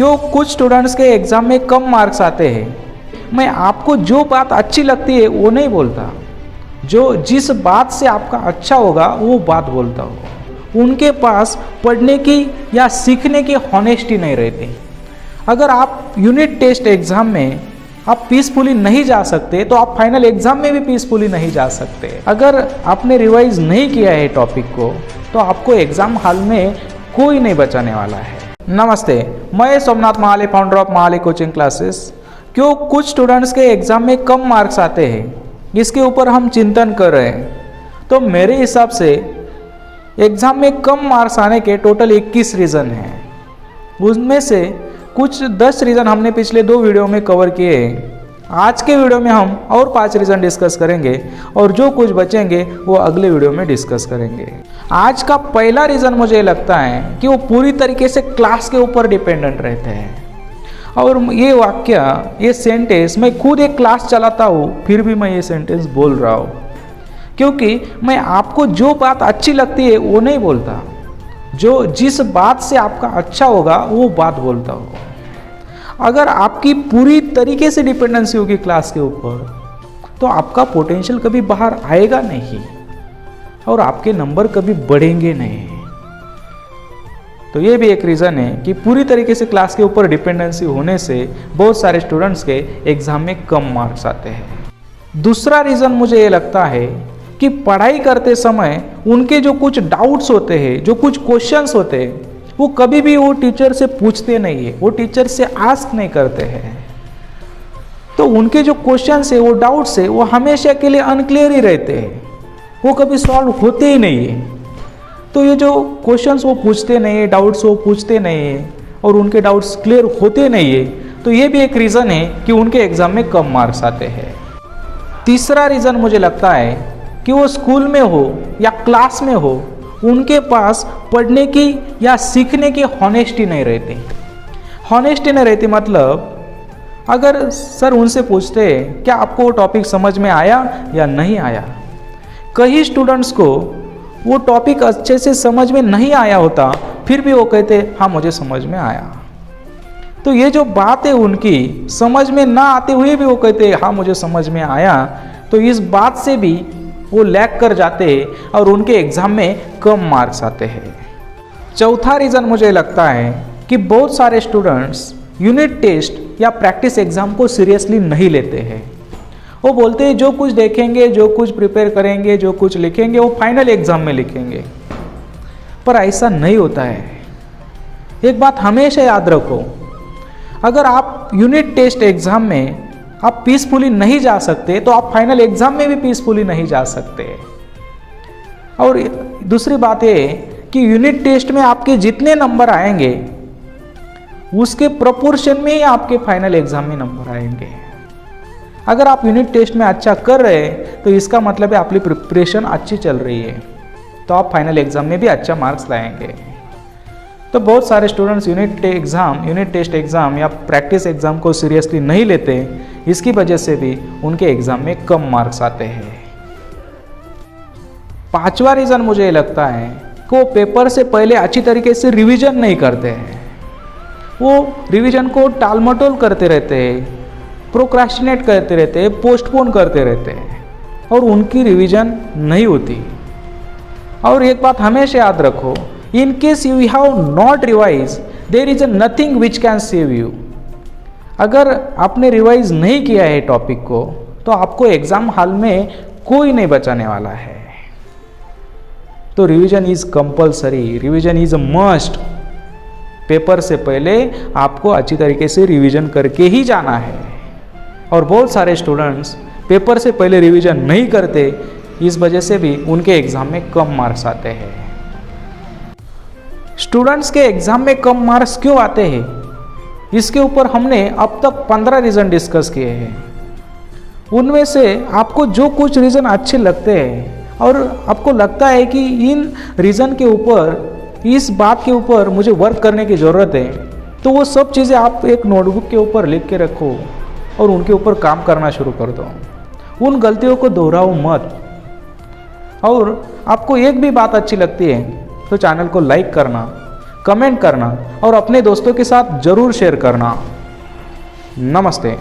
क्यों कुछ स्टूडेंट्स के एग्ज़ाम में कम मार्क्स आते हैं। मैं आपको जो बात अच्छी लगती है वो नहीं बोलता, जो जिस बात से आपका अच्छा होगा वो बात बोलता हूँ। उनके पास पढ़ने की या सीखने की हॉनेस्टी नहीं रहती। अगर आप यूनिट टेस्ट एग्ज़ाम में आप पीसफुली नहीं जा सकते तो आप फाइनल एग्ज़ाम में भी पीसफुली नहीं जा सकते। अगर आपने रिवाइज नहीं किया है टॉपिक को तो आपको एग्ज़ाम हॉल में कोई नहीं बचाने वाला है। नमस्ते, मैं Somnath Mahale, founder of Mahale coaching classes. क्यों कुछ स्टूडेंट्स के एग्ज़ाम में कम मार्क्स आते हैं, इसके ऊपर हम चिंतन कर रहे हैं। तो मेरे हिसाब से एग्ज़ाम में कम मार्क्स आने के टोटल 21 रीज़न हैं। उसमें से कुछ 10 रीज़न हमने पिछले 2 वीडियो में कवर किए हैं। आज के वीडियो में हम और 5 रीज़न डिस्कस करेंगे और जो कुछ बचेंगे वो अगले वीडियो में डिस्कस करेंगे। आज का पहला रीज़न मुझे लगता है कि वो पूरी तरीके से क्लास के ऊपर डिपेंडेंट रहते हैं। और ये वाक्य, ये सेंटेंस, मैं खुद एक क्लास चलाता हूँ फिर भी मैं ये सेंटेंस बोल रहा हूँ, क्योंकि मैं आपको जो बात अच्छी लगती है वो नहीं बोलता, जो जिस बात से आपका अच्छा होगा वो बात बोलता हूँ। अगर आपकी पूरी तरीके से डिपेंडेंसी होगी क्लास के ऊपर तो आपका पोटेंशियल कभी बाहर आएगा नहीं और आपके नंबर कभी बढ़ेंगे नहीं। तो ये भी एक रीज़न है कि पूरी तरीके से क्लास के ऊपर डिपेंडेंसी होने से बहुत सारे स्टूडेंट्स के एग्ज़ाम में कम मार्क्स आते हैं। दूसरा रीज़न मुझे ये लगता है कि पढ़ाई करते समय उनके जो कुछ डाउट्स होते हैं, जो कुछ क्वेश्चंस होते हैं, वो कभी भी वो टीचर से पूछते नहीं है, वो टीचर से आस्क नहीं करते हैं। तो उनके जो क्वेश्चंस है, वो डाउट्स है, वो हमेशा के लिए अनक्लियर ही रहते हैं, वो कभी सॉल्व होते ही नहीं है। तो ये जो क्वेश्चंस वो पूछते नहीं है, डाउट्स वो पूछते नहीं है और उनके डाउट्स क्लियर होते नहीं है, तो ये भी एक रीज़न है कि उनके एग्ज़ाम में कम मार्क्स आते हैं। तीसरा रीज़न मुझे लगता है कि वो स्कूल में हो या क्लास में हो, उनके पास पढ़ने की या सीखने की हॉनेस्टी नहीं रहती। हॉनेस्टी नहीं रहती मतलब अगर सर उनसे पूछते हैं क्या आपको वो टॉपिक समझ में आया या नहीं आया, कई स्टूडेंट्स को वो टॉपिक अच्छे से समझ में नहीं आया होता फिर भी वो कहते हाँ मुझे समझ में आया। तो ये जो बात है उनकी, समझ में ना आते हुए भी वो कहते हाँ मुझे समझ में आया, तो इस बात से भी वो लैग कर जाते हैं और उनके एग्ज़ाम में कम मार्क्स आते हैं। चौथा रीज़न मुझे लगता है कि बहुत सारे स्टूडेंट्स यूनिट टेस्ट या प्रैक्टिस एग्ज़ाम को सीरियसली नहीं लेते हैं। वो बोलते हैं जो कुछ देखेंगे, जो कुछ प्रिपेयर करेंगे, जो कुछ लिखेंगे वो फाइनल एग्ज़ाम में लिखेंगे, पर ऐसा नहीं होता है। एक बात हमेशा याद रखो, अगर आप यूनिट टेस्ट एग्ज़ाम में आप पीसफुली नहीं जा सकते तो आप फाइनल एग्ज़ाम में भी पीसफुली नहीं जा सकते। और दूसरी बात ये कि यूनिट टेस्ट में आपके जितने नंबर आएंगे उसके प्रोपोर्शन में ही आपके फाइनल एग्ज़ाम में नंबर आएंगे। अगर आप यूनिट टेस्ट में अच्छा कर रहे हैं तो इसका मतलब है आपकी प्रिपरेशन अच्छी चल रही है, तो आप फाइनल एग्ज़ाम में भी अच्छा मार्क्स लाएंगे। तो बहुत सारे स्टूडेंट्स यूनिट टेस्ट एग्ज़ाम या प्रैक्टिस एग्ज़ाम को सीरियसली नहीं लेते, इसकी वजह से भी उनके एग्ज़ाम में कम मार्क्स आते हैं। पांचवा रीज़न मुझे ये लगता है कि वो पेपर से पहले अच्छी तरीके से रिवीजन नहीं करते हैं। वो रिवीजन को टालमटोल करते रहते हैं, प्रोक्रास्टिनेट करते रहते हैं, पोस्टपोन करते रहते हैं और उनकी रिवीजन नहीं होती। और एक बात हमेशा याद रखो, in case you have not revised there is nothing which can save you। अगर आपने रिवाइज नहीं किया है टॉपिक को तो आपको एग्जाम हॉल में कोई नहीं बचाने वाला है। तो revision is compulsory, revision is a must. Paper से पहले आपको अच्छी तरीके से रिवीजन करके ही जाना है और बहुत सारे स्टूडेंट्स पेपर से पहले रिवीजन नहीं करते, इस वजह से भी उनके एग्जाम में कम मार्क्स आते हैं। स्टूडेंट्स के एग्ज़ाम में कम मार्क्स क्यों आते हैं, इसके ऊपर हमने अब तक 15 रीज़न डिस्कस किए हैं। उनमें से आपको जो कुछ रीज़न अच्छे लगते हैं और आपको लगता है कि इन रीज़न के ऊपर, इस बात के ऊपर मुझे वर्क करने की ज़रूरत है, तो वो सब चीज़ें आप एक नोटबुक के ऊपर लिख के रखो और उनके ऊपर काम करना शुरू कर दो। उन गलतियों को दोहराओ मत। और आपको एक भी बात अच्छी लगती है तो चैनल को लाइक करना, कमेंट करना और अपने दोस्तों के साथ ज़रूर शेयर करना। नमस्ते।